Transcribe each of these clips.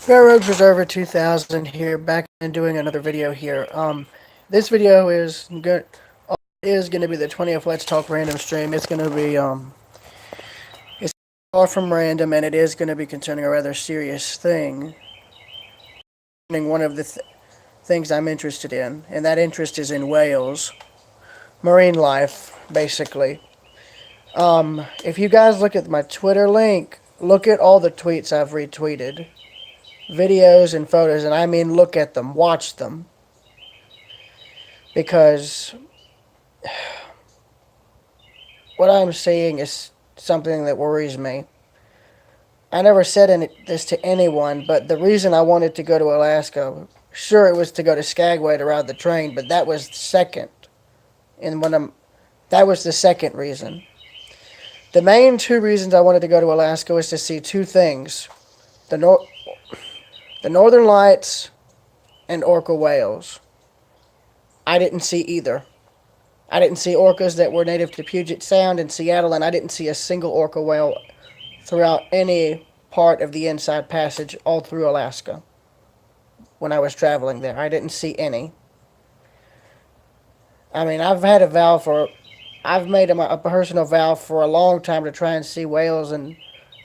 Railroad Preserver 2000 here, back and doing another video here. This video is going to be the 20th Let's Talk Random stream. It's going to be it's far from random, and it is going to be concerning a rather serious thing. One of the things I'm interested in, and that interest is in whales, marine life, basically. If you guys look at my Twitter link, look at all the tweets I've retweeted, videos and photos, and I mean look at them, watch them. Because what I'm seeing is something that worries me. I never said this to anyone, but the reason I wanted to go to Alaska, sure, it was to go to Skagway to ride the train, but that was second. And that was the second reason. The main two reasons I wanted to go to Alaska was to see two things: the the Northern Lights and orca whales. I didn't see either. I didn't see orcas that were native to Puget Sound and Seattle, and I didn't see a single orca whale throughout any part of the Inside Passage all through Alaska when I was traveling there. I didn't see any. I mean, I've made a personal vow for a long time to try and see whales and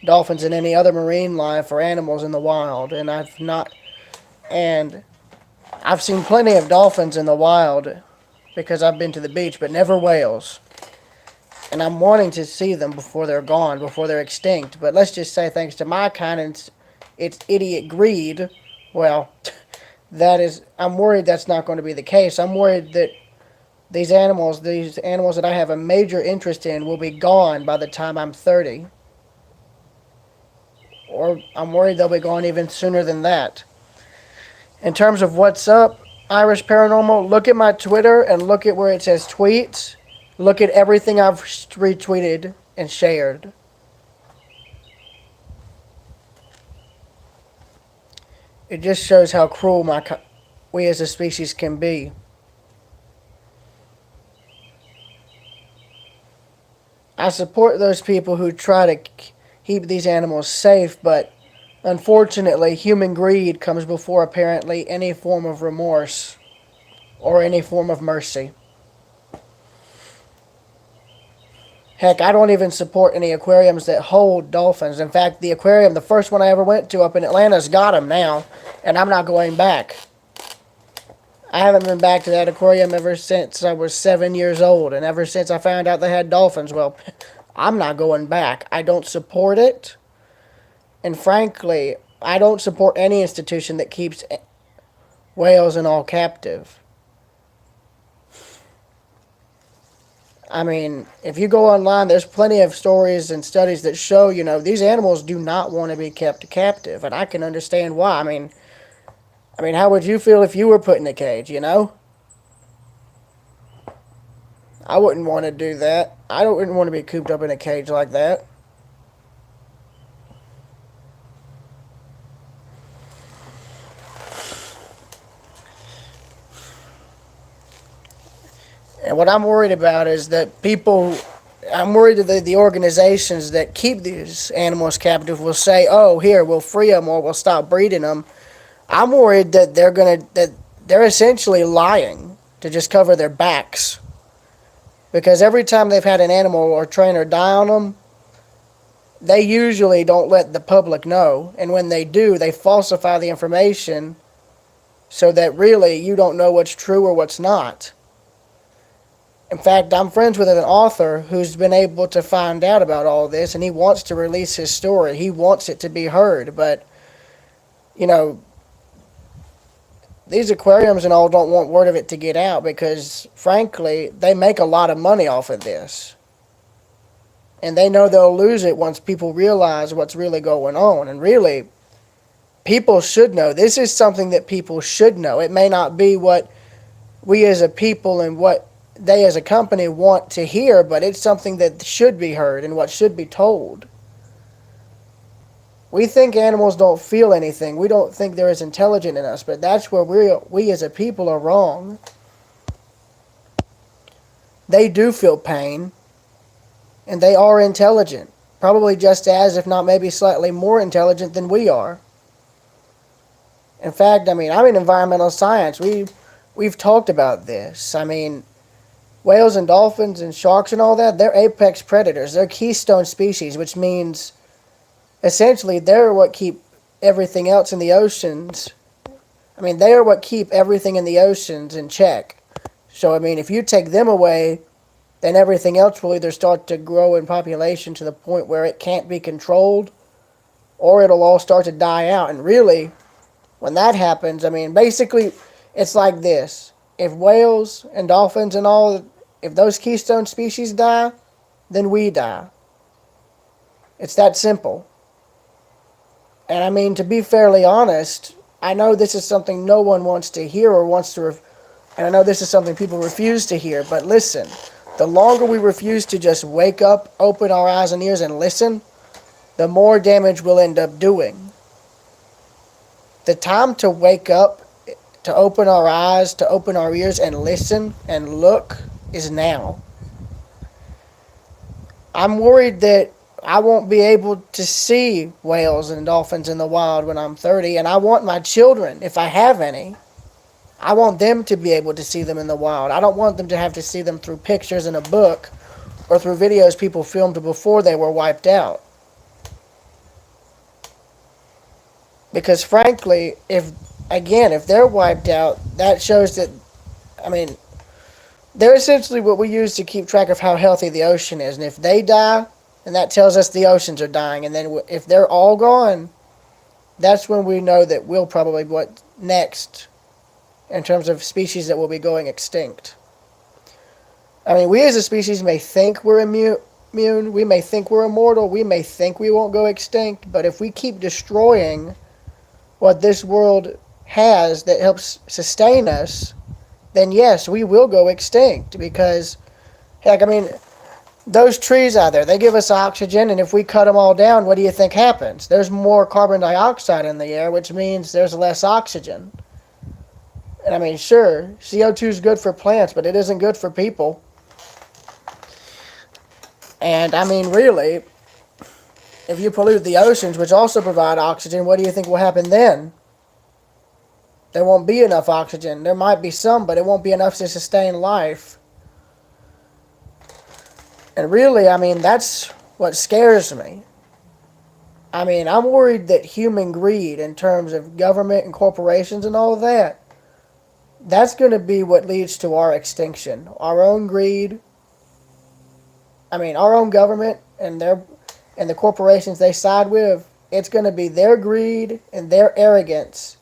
dolphins and any other marine life or animals in the wild, and I've seen plenty of dolphins in the wild because I've been to the beach, but never whales. And I'm wanting to see them before they're gone, before they're extinct. But let's just say, thanks to my kind and its idiot greed, well, I'm worried that's not going to be the case. I'm worried that these animals that I have a major interest in, will be gone by the time I'm 30. Or I'm worried they'll be gone even sooner than that. In terms of what's up, Irish Paranormal, look at my Twitter and look at where it says tweets. Look at everything I've retweeted and shared. It just shows how cruel we as a species can be. I support those people who try to keep these animals safe, but unfortunately, human greed comes before apparently any form of remorse or any form of mercy. Heck, I don't even support any aquariums that hold dolphins. In fact, the first one I ever went to up in Atlanta's got them now, and I'm not going back. I haven't been back to that aquarium ever since I was 7 years old, and ever since I found out they had dolphins, well, I'm not going back. I don't support it, and frankly, I don't support any institution that keeps whales and all captive. I mean, if you go online, there's plenty of stories and studies that show, these animals do not want to be kept captive, and I can understand why. I mean, how would you feel if you were put in a cage? I wouldn't want to do that. Wouldn't want to be cooped up in a cage like that. And what I'm worried about is that I'm worried that the organizations that keep these animals captive will say, "Oh, here, we'll free them or we'll stop breeding them." I'm worried that they're essentially lying to just cover their backs. Because every time they've had an animal or trainer die on them, they usually don't let the public know. And when they do, they falsify the information so that really you don't know what's true or what's not. In fact, I'm friends with an author who's been able to find out about all this, and he wants to release his story. He wants it to be heard, but, these aquariums and all don't want word of it to get out because, frankly, they make a lot of money off of this. And they know they'll lose it once people realize what's really going on. And really, people should know. This is something that people should know. It may not be what we as a people and what they as a company want to hear, but it's something that should be heard and what should be told. We think animals don't feel anything. We don't think they're as intelligent in us, but that's where we as a people are wrong. They do feel pain, and they are intelligent, probably just as, if not maybe slightly more intelligent than we are. In fact, I mean, I'm in environmental science. We've talked about this. I mean, whales and dolphins and sharks and all that, they're apex predators. They're keystone species, which means essentially they're what keep everything else in the oceans. I mean, they are what keep everything in the oceans in check. So, I mean, if you take them away, then everything else will either start to grow in population to the point where it can't be controlled, or it'll all start to die out. And really, when that happens, I mean, basically, it's like this. If whales and dolphins and all, if those keystone species die, then we die. It's that simple. And I mean, to be fairly honest, I know this is something no one wants to hear or wants to, and I know this is something people refuse to hear, but listen, the longer we refuse to just wake up, open our eyes and ears and listen, the more damage we'll end up doing. The time to wake up, to open our eyes, to open our ears and listen and look is now. I'm worried that I won't be able to see whales and dolphins in the wild when I'm 30, and I want my children, if I have any, I want them to be able to see them in the wild. I don't want them to have to see them through pictures in a book or through videos people filmed before they were wiped out. Because frankly, if they're wiped out, that shows that, I mean, they're essentially what we use to keep track of how healthy the ocean is. And if they die, then that tells us the oceans are dying. And then if they're all gone, that's when we know that we'll probably what next in terms of species that will be going extinct. I mean, we as a species may think we're immune, we may think we're immortal, we may think we won't go extinct, but if we keep destroying what this world has that helps sustain us, then yes, we will go extinct. Because, heck, I mean, those trees out there, they give us oxygen, and if we cut them all down, what do you think happens? There's more carbon dioxide in the air, which means there's less oxygen. And I mean, sure, CO2 is good for plants, but it isn't good for people. And I mean, really, if you pollute the oceans, which also provide oxygen, what do you think will happen then? There won't be enough oxygen. There might be some, but it won't be enough to sustain life. And really, I mean, that's what scares me. I mean, I'm worried that human greed in terms of government and corporations and all of that, that's going to be what leads to our extinction. Our own greed. I mean, our own government and the corporations they side with, it's going to be their greed and their arrogance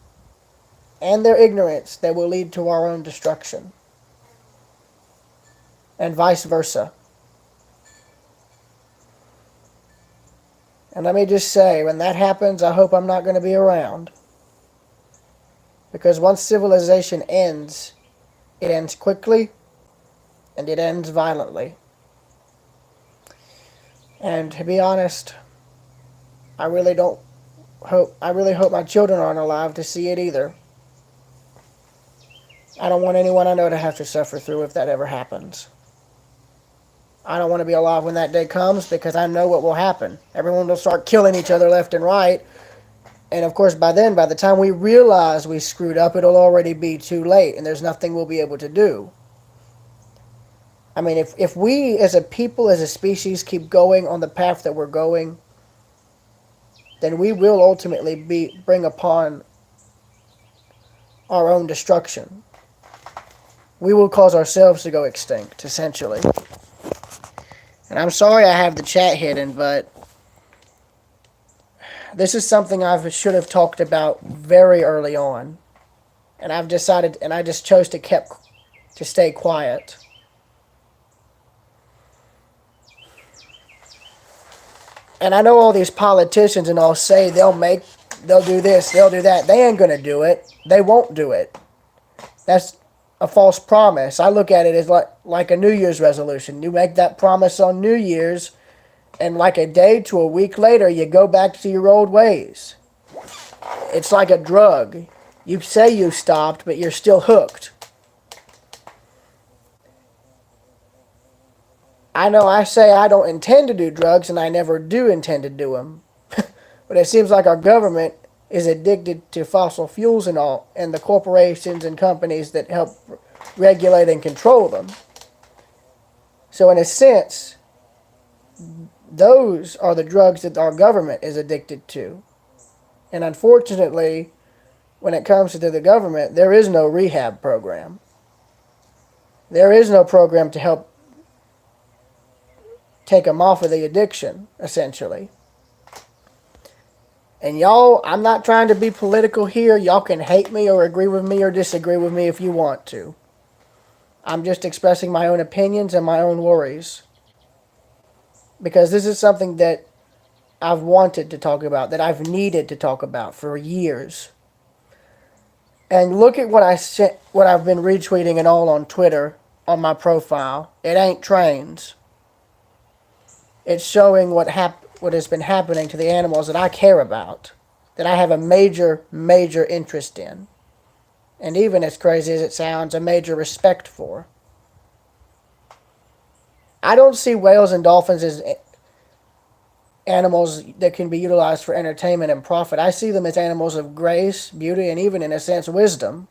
and their ignorance that will lead to our own destruction. And vice versa. And let me just say, when that happens, I hope I'm not going to be around. Because once civilization ends, it ends quickly and it ends violently. And to be honest, I really hope my children aren't alive to see it either. I don't want anyone I know to have to suffer through if that ever happens. I don't want to be alive when that day comes because I know what will happen. Everyone will start killing each other left and right. And of course, by then, by the time we realize we screwed up, it'll already be too late and there's nothing we'll be able to do. I mean, if we as a people, as a species, keep going on the path that we're going, then we will ultimately bring upon our own destruction. We will cause ourselves to go extinct, essentially. And I'm sorry I have the chat hidden, but this is something I should have talked about very early on. And I've decided, and I just chose to stay quiet. And I know all these politicians and all say they'll do this, they'll do that. They ain't gonna do it. They won't do it. That's a false promise. I look at it as like a New Year's resolution. You make that promise on New Year's, and like a day to a week later, you go back to your old ways. It's like a drug. You say you stopped, but you're still hooked. I know I say I don't intend to do drugs, and I never do intend to do them. But it seems like our government is addicted to fossil fuels and all, and the corporations and companies that help regulate and control them. So in a sense, those are the drugs that our government is addicted to. And unfortunately, when it comes to the government, there is no rehab program. There is no program to help take them off of the addiction, essentially. And y'all, I'm not trying to be political here. Y'all can hate me or agree with me or disagree with me if you want to. I'm just expressing my own opinions and my own worries. Because this is something that I've wanted to talk about, that I've needed to talk about for years. And look at what I've been retweeting and all on Twitter on my profile. It ain't trains. It's showing what has been happening to the animals that I care about, that I have a major, major interest in. And even as crazy as it sounds, a major respect for. I don't see whales and dolphins as animals that can be utilized for entertainment and profit. I see them as animals of grace, beauty, and even, in a sense, wisdom.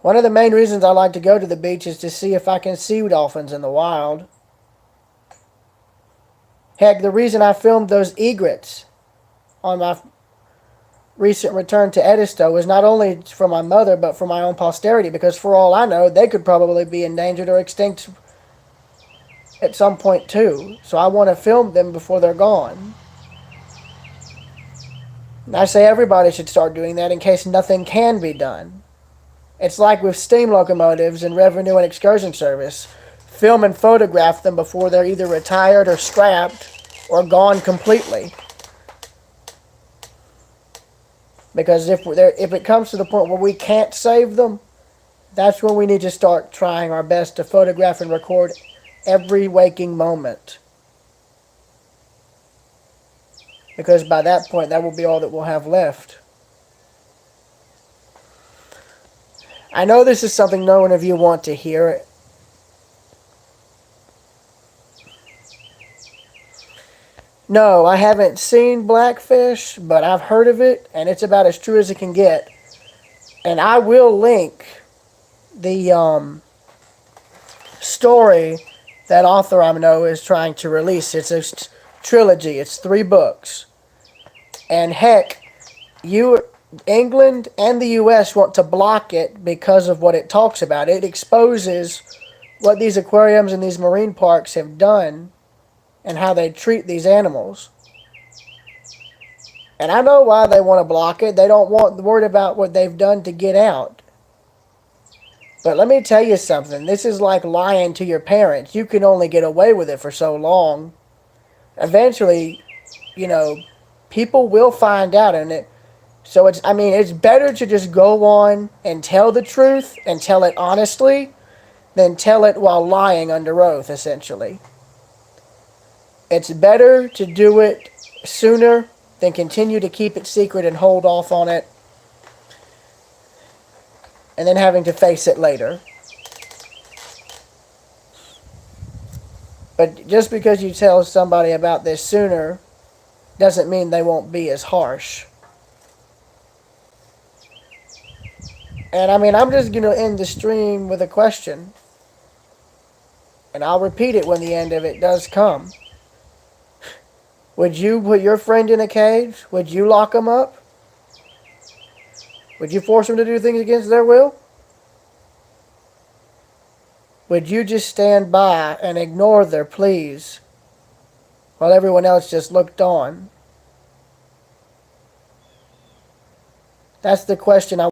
One of the main reasons I like to go to the beach is to see if I can see dolphins in the wild. Heck, the reason I filmed those egrets on my recent return to Edisto was not only for my mother, but for my own posterity, because for all I know, they could probably be endangered or extinct at some point too. So I want to film them before they're gone. And I say everybody should start doing that in case nothing can be done. It's like with steam locomotives and revenue and excursion service. Film and photograph them before they're either retired or scrapped or gone completely. Because if it comes to the point where we can't save them, that's when we need to start trying our best to photograph and record every waking moment. Because by that point, that will be all that we'll have left. I know this is something no one of you want to hear. No, I haven't seen Blackfish, but I've heard of it, and it's about as true as it can get. And I will link the story that author I know is trying to release. It's a trilogy. It's 3 books. And heck, England and the U.S. want to block it because of what it talks about. It exposes what these aquariums and these marine parks have done and how they treat these animals. And I know why they want to block it. They don't want the word about what they've done to get out. But let me tell you something. This is like lying to your parents. You can only get away with it for so long. Eventually, people will find out. So it's better to just go on and tell the truth and tell it honestly than tell it while lying under oath, essentially. It's better to do it sooner than continue to keep it secret and hold off on it and then having to face it later. But just because you tell somebody about this sooner doesn't mean they won't be as harsh. And I'm just going to end the stream with a question. And I'll repeat it when the end of it does come. Would you put your friend in a cage? Would you lock them up? Would you force them to do things against their will? Would you just stand by and ignore their pleas while everyone else just looked on? That's the question I